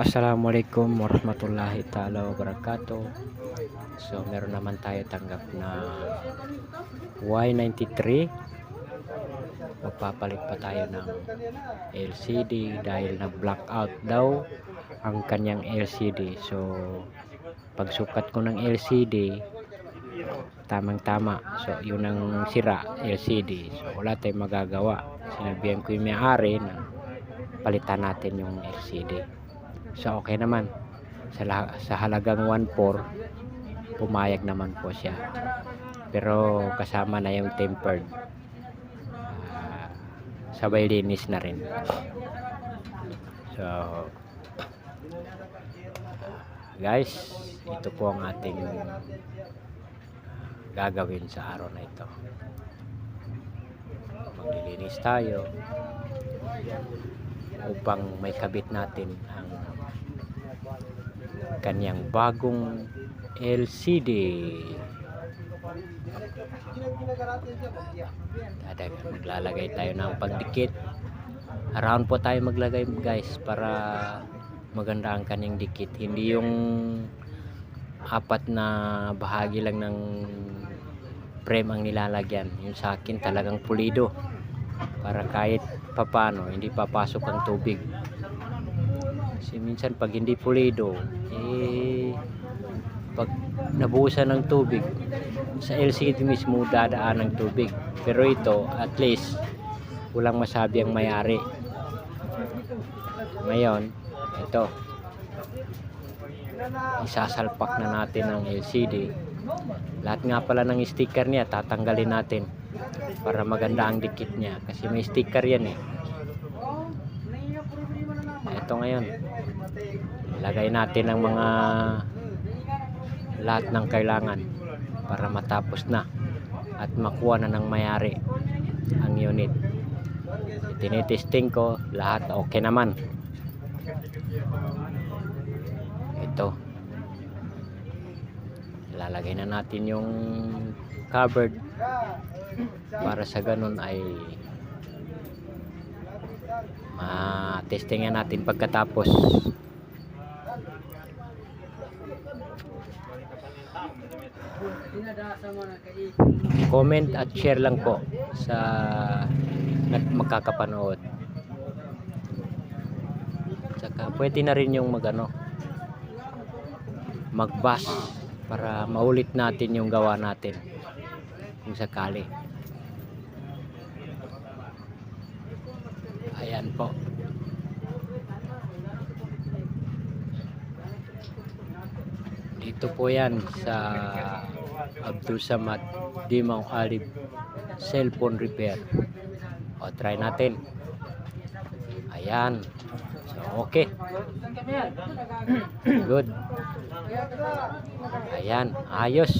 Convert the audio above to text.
Assalamualaikum warahmatullahi ta'ala wabarakatuh. So meron naman tayo tanggap na Y93. Magpapalit pa tayo ng LCD dahil na blackout daw ang kanyang LCD. So pagsukat ko ng LCD, tamang tama. So yun ang sira, LCD. So wala tayong magagawa. Sinabihan ko yung may-ari na palitan natin yung LCD. So okay naman, sa halagang 1.4 pumayag naman po siya, pero kasama na yung tempered, sabay linis na rin. So guys, ito po ang ating gagawin sa araw na ito. Maglilinis tayo upang may kabit natin ang kanyang bagong LCD. Maglalagay tayo ng pagdikit. Around po tayo maglagay guys, para maganda ang kanyang dikit. Hindi yung apat na bahagi lang ng frame ang nilalagyan. Yung sa akin talagang pulido, para kahit papano hindi papasok ang tubig. Kasi minsan pag hindi pulido, pag nabuhusan ng tubig sa LCD mismo dadaan ng tubig. Pero ito at least walang masabi ang may-ari. Ngayon ito, isasalpak na natin ang LCD. Lahat nga pala ng sticker niya tatanggalin natin para maganda ang dikit niya, kasi may sticker yan eh. Ito ngayon, lagay natin ang mga lahat ng kailangan para matapos na at makuha na ng may-ari ang unit. Tinitesting ko, lahat okay naman. Ito, lalagay na natin yung covered para sa ganun ay testingan natin pagkatapos. Comment at share lang po sa magkakapanood. Saka pwede na rin yung mag-bash para maulit natin yung gawa natin kung sakali. Ayan po. Dito po yan sa Abdul Samad Dimao Alib cellphone repair. O try natin. Ayan. So okay. Good. Ayan, ayos.